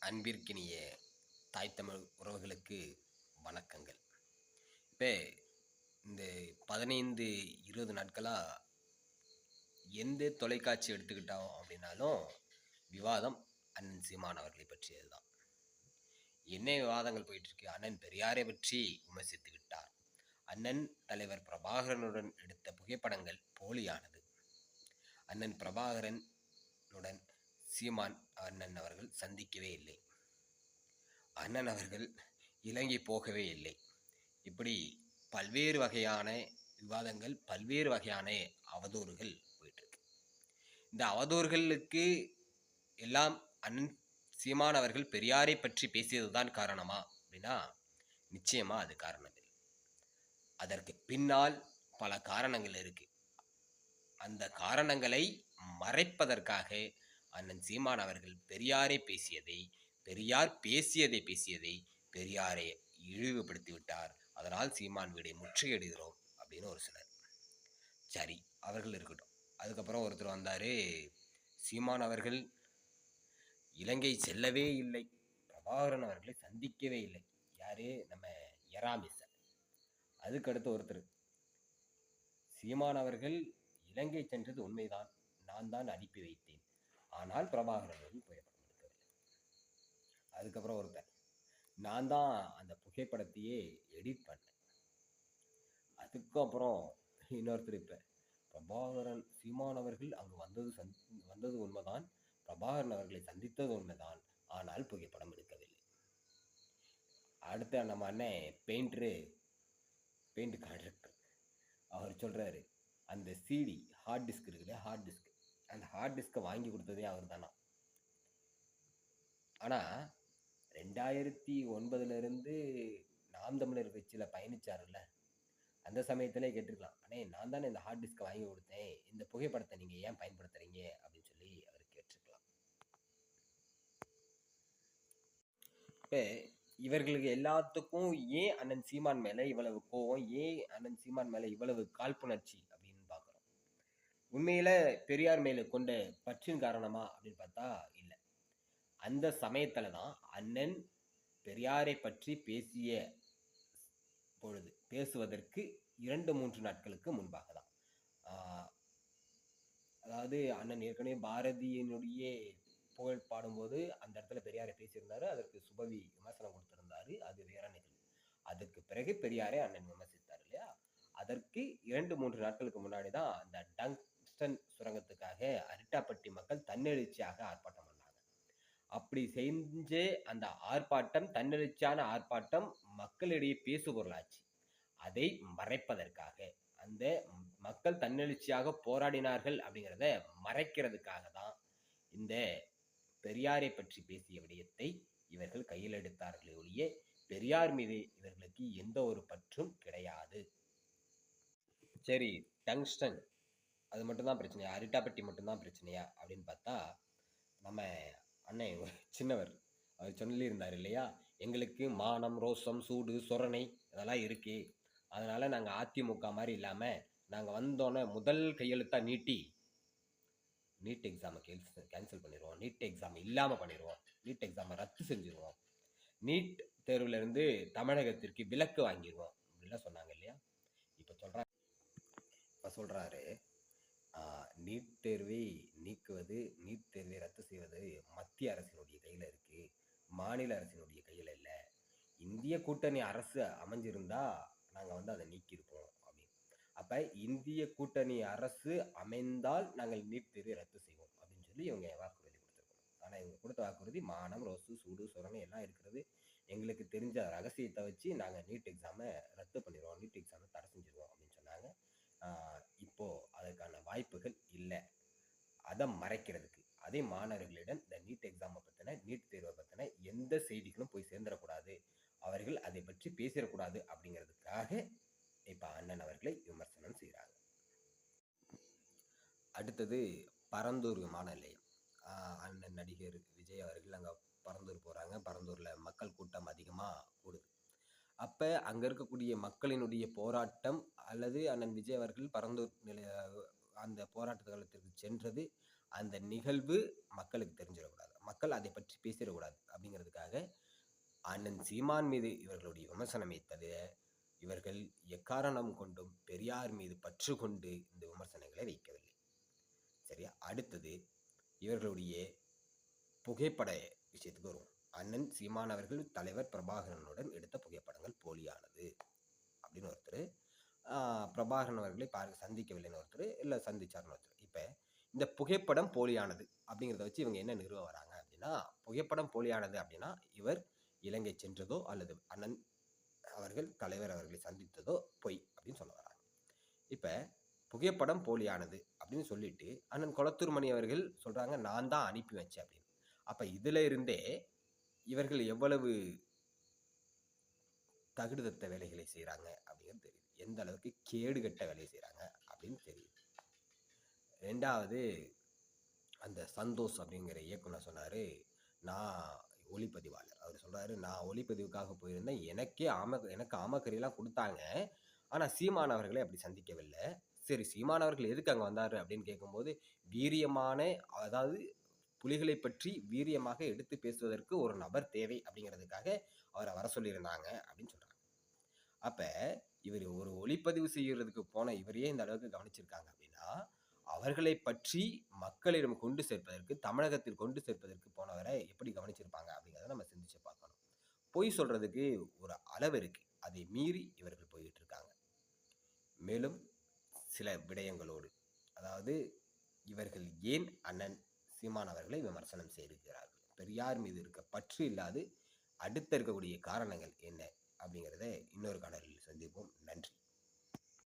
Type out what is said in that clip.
அன்பிற்கினிய தாய் தமிழ் உறவுகளுக்கு வணக்கங்கள். இப்போ இந்த 15-20 நாட்களாக எந்த தொலைக்காட்சி எடுத்துக்கிட்டோம் அப்படின்னாலும் விவாதம் அண்ணன் சீமான் அவர்களை பற்றியது தான். என்ன விவாதங்கள் போயிட்டுருக்கு? அண்ணன் பெரியாரை பற்றி விமர்சித்து விட்டார். அண்ணன் தலைவர் பிரபாகரனுடன் எடுத்த புகைப்படங்கள் போலியானது. அண்ணன் பிரபாகரனுடன் சீமான் அண்ணன் அவர்கள் சந்திக்கவே இல்லை. அண்ணன் அவர்கள் இலங்கை போகவே இல்லை. இப்படி பல்வேறு வகையான விவாதங்கள், பல்வேறு வகையான அவதூறுகள் போயிட்டுருக்கு. இந்த அவதூறுகளுக்கு எல்லாம் அண்ணன் சீமான் அவர்கள் பெரியாரை பற்றி பேசியது தான் காரணமா அப்படின்னா நிச்சயமா அது காரணம் இல்லை. அதற்கு பின்னால் பல காரணங்கள் இருக்கு. அந்த காரணங்களை மறைப்பதற்காக அண்ணன் சீமான் அவர்கள் பெரியாரை பேசியதை பெரியாரை இழிவுபடுத்தி விட்டார். அதனால் சீமான் வீடை முற்றுகையிடுகிறோம் அப்படின்னு ஒரு சிலர். சரி, அவர்கள் இருக்கட்டும். அதுக்கப்புறம் ஒருத்தர் வந்தார், சீமான் அவர்கள் இலங்கை செல்லவே இல்லை, பிரபாகரன் அவர்களை சந்திக்கவே இல்லை. யாரு? நம்ம எராமிசன். அதுக்கடுத்து ஒருத்தர், சீமான் அவர்கள் இலங்கை சென்றது உண்மைதான், நான் தான் அனுப்பி வைத்தேன், ஆனால் பிரபாகரன் அவர்கள் புகைப்படம் எடுக்கவில்லை. அதுக்கப்புறம் ஒருத்தர், நான் தான் அந்த புகைப்படத்தையே எடிட் பண்ணேன். அதுக்கப்புறம் இன்னொருத்தர், இப்போ பிரபாகரன் சீமான் அவர்கள் அங்கு வந்தது உண்மைதான், பிரபாகரன் அவர்களை சந்தித்தது உண்மைதான், ஆனால் புகைப்படம் எடுக்கவில்லை. அடுத்த நம்ம அண்ணன் பெயிண்ட் கான்ட்ராக்டர், அவர் சொல்றாரு, அந்த சிடி ஹார்ட் டிஸ்க் இருக்குல்ல, அந்த ஹார்ட் டிஸ்கை வாங்கி கொடுத்ததே அவர் தானா. ஆனால் 2009 நாம் தமிழர் கட்சியில் பயணிச்சாருல்ல, அந்த சமயத்திலே கேட்டிருக்கலாம், அண்ணே நான் தானே இந்த ஹார்ட் டிஸ்கை வாங்கி கொடுத்தேன், இந்த புகைப்படத்தை நீங்கள் ஏன் பயன்படுத்துறீங்க அப்படின்னு சொல்லி அவர் கேட்டிருக்கலாம். இப்போ இவர்களுக்கு எல்லாத்துக்கும் ஏன் அண்ணன் சீமான் மேலே இவ்வளவு கோவம், ஏன் அண்ணன் சீமான் மேலே இவ்வளவு காழ்ப்புணர்ச்சி அப்படின்னு பார்க்குறோம். உண்மையில பெரியார் மேலே கொண்ட பற்றின் காரணமா அப்படின்னு பார்த்தா இல்லை. அந்த சமயத்துல தான் அண்ணன் பெரியாரை பற்றி பேசுவதற்கு 2-3 நாட்களுக்கு முன்பாக தான், அதாவது அண்ணன் ஏற்கனவே பாரதியினுடைய புகழ் பாடும்போது அந்த இடத்துல பெரியாரை பேசியிருந்தாரு, அதற்கு சுபவி விமர்சனம் கொடுத்திருந்தாரு, அது வேற நிகழ்வு. அதற்கு பிறகு பெரியாரை அண்ணன் விமர்சித்தார் இல்லையா. அதற்கு 2-3 நாட்களுக்கு முன்னாடி தான் அந்த டங்ஸ்டன் சுரங்கத்துக்காக அரிட்டாப்பட்டி மக்கள் தன்னெழுச்சியாக ஆர்ப்பாட்டம் பண்ணாங்க. அப்படி செஞ்ச அந்த ஆர்ப்பாட்டம், தன்னெழுச்சியான ஆர்ப்பாட்டம் மக்களிடையே பேசுபொருளாச்சு. அதை மறைப்பதற்காக, அந்த மக்கள் தன்னெழுச்சியாக போராடினார்கள் அப்படிங்கிறத மறைக்கிறதுக்காக தான் இந்த பெரியாரை பற்றி பேசிய விடயத்தை இவர்கள் கையில் எடுத்தார்களே ஒழிய பெரியார் மீது இவர்களுக்கு எந்த ஒரு பற்றும் கிடையாது. சரி, டங்ஸ்டன் அது மட்டும்தான் பிரச்சனையா, அரிட்டாப்பட்டி மட்டும்தான் பிரச்சனையா அப்படின்னு பார்த்தா, நம்ம அண்ணன் சின்னவர் அவர் சொல்லியிருந்தார் இல்லையா, எங்களுக்கு மானம், ரோசம், சூடு, சொரணை இதெல்லாம் இருக்கு, அதனால நாங்கள் அதிமுக மாதிரி இல்லாமல் நாங்கள் வந்தோன்னே முதல் கையெழுத்தாக நீட் எக்ஸாமை கேன்சல் பண்ணிடுவோம், நீட் எக்ஸாம் இல்லாமல் பண்ணிடுவோம், நீட் எக்ஸாமை ரத்து செஞ்சிருவோம், நீட் தேர்வுலேருந்து தமிழகத்திற்கு விலக்கு வாங்கிடுவோம் அப்படின்லாம் சொன்னாங்க இல்லையா. இப்போ சொல்கிறாரு, நீட் தேர்வை நீக்குவது, நீட் தேர்வை ரத்து செய்வது மத்திய அரசினுடைய கையில் இருக்கு, மாநில அரசினுடைய கையில் இல்லை. இந்திய கூட்டணி அரசு அமைஞ்சிருந்தா நாங்கள் அதை நீக்கியிருப்போம் அப்படின்னு. அப்போ இந்திய கூட்டணி அரசு அமைந்தால் நாங்கள் நீட் தேர்வை ரத்து செய்வோம் அப்படின்னு சொல்லி இவங்க வாக்குறுதி கொடுத்துருக்கோம். ஆனால் இவங்க கொடுத்த வாக்குறுதி மானம், ரோசு, சூடு, சொரணை எல்லாம் இருக்கிறது, எங்களுக்கு தெரிஞ்ச ரகசியத்தை வச்சு நாங்கள் நீட் எக்ஸாமை ரத்து பண்ணிடுவோம், நீட் எக்ஸாமை தடை செஞ்சிருவோம் அப்படின்னு சொன்னாங்க. இப்போ அதற்கான வாய்ப்புகள் இல்லை. அதை மறைக்கிறதுக்கு, அதே மாணவர்களிடம் இந்த நீட் எக்ஸாமை பற்றின, நீட் தேர்வை பற்றின எந்த செய்திகளும் போய் சேர்ந்துடக்கூடாது, அவர்கள் அதை பற்றி பேசிடக்கூடாது அப்படிங்கிறதுக்காக இப்போ அண்ணன் அவர்களை விமர்சனம் செய்கிறாங்க. அடுத்தது பரந்தூர் விமான நிலையம். அண்ணன் நடிகர் விஜய் அவர்கள் அங்கே பரந்தூர் போகிறாங்க. பரந்தூரில் மக்கள் கூட்டம் அதிகமாக கூடுது. அப்போ அங்கே இருக்கக்கூடிய மக்களினுடைய போராட்டம், அல்லது அண்ணன் விஜய் அவர்கள் பரந்தூர் அந்த போராட்ட காலத்திற்கு சென்றது, அந்த நிகழ்வு மக்களுக்கு தெரிஞ்சிடக்கூடாது. மக்கள் அதை பற்றி பேசிடக்கூடாது அப்படிங்கிறதுக்காக அண்ணன் சீமான் மீது இவர்களுடைய விமர்சனமே தவிர இவர்கள் எக்காரணம் கொண்டும் பெரியார் மீது பற்று கொண்டு இந்த விமர்சனங்களை வைக்கவில்லை. சரியா? அடுத்தது இவர்களுடைய புகைப்பட விஷயத்துக்கு வருவோம். அண்ணன் சீமான் அவர்கள் தலைவர் பிரபாகரனுடன் எடுத்த புகைப்படங்கள் போலியானது அப்படின்னு ஒருத்தர், பிரபாகரன் அவர்களை சந்திக்கவில்லைன்னு ஒருத்தர், இல்லை சந்திச்சார்னு ஒருத்தர். இப்போ இந்த புகைப்படம் போலியானது அப்படிங்கிறத வச்சு இவங்க என்ன நிறுவ வராங்க அப்படின்னா, புகைப்படம் போலியானது அப்படின்னா இவர் இலங்கை சென்றதோ அல்லது அண்ணன் அவர்கள் தலைவர் அவர்களை சந்தித்ததோ பொய் அப்படின்னு சொல்ல வராங்க. இப்போ புகைப்படம் போலியானது அப்படின்னு சொல்லிட்டு அண்ணன் கொளத்தூர் மணி அவர்கள் சொல்றாங்க நான் தான் அனுப்பி வச்சேன் அப்படின்னு. அப்ப இதுல இருந்தே இவர்கள் எவ்வளவு தகுடுதத்த வேலைகளை செய்யறாங்க அப்படிங்கிறது தெரியுது. எந்த அளவுக்கு கேடுகட்ட வேலையை செய்யறாங்க அப்படின்னு தெரியுது. ரெண்டாவது, அந்த சந்தோஷ் அப்படிங்கிற இயக்குனர் சொன்னாரு, நான் ஒளிப்பதிவாளர். அவர் சொல்றாரு, நான் ஒளிப்பதிவுக்காக போயிருந்தேன், எனக்கு ஆமக்கறியெல்லாம் கொடுத்தாங்க, ஆனா சீமான் அவர்களை அப்படி சந்திக்கவில்லை. சரி, சீமான் அவர்கள் எதுக்கு அங்க வந்தாரு அப்படின்னு கேட்கும்போது, வீரியமான, அதாவது புலிகளை பற்றி வீரியமாக எடுத்து பேசுவதற்கு ஒரு நபர் தேவை அப்படிங்கிறதுக்காக அவரை வர சொல்லியிருந்தாங்க அப்படின்னு சொல்றாங்க. அப்ப இவர் ஒரு ஒளிப்பதிவு செய்யறதுக்கு போன இவரையே இந்த அளவுக்கு கவனிச்சிருக்காங்க அப்படின்னா, அவர்களை பற்றி மக்களிடம் கொண்டு சேர்ப்பதற்கு, தமிழகத்தில் கொண்டு சேர்ப்பதற்கு போனவரை எப்படி கவனிச்சிருப்பாங்க அப்படிங்கிறத நம்ம சிந்திச்சு பார்க்கணும். பொய் சொல்றதுக்கு ஒரு அளவு இருக்கு, அதை மீறி இவர்கள் போயிட்டு இருக்காங்க. மேலும் சில விடயங்களோடு, அதாவது இவர்கள் ஏன் அண்ணன் சீமான் அவர்களை விமர்சனம் செய்திருக்கிறார்கள், பெரியார் மீது இருக்க பற்று இல்லாது அடுத்த இருக்கக்கூடிய காரணங்கள் என்ன அப்படிங்கிறத இன்னொரு காணொலியில் சந்திப்போம். நன்றி.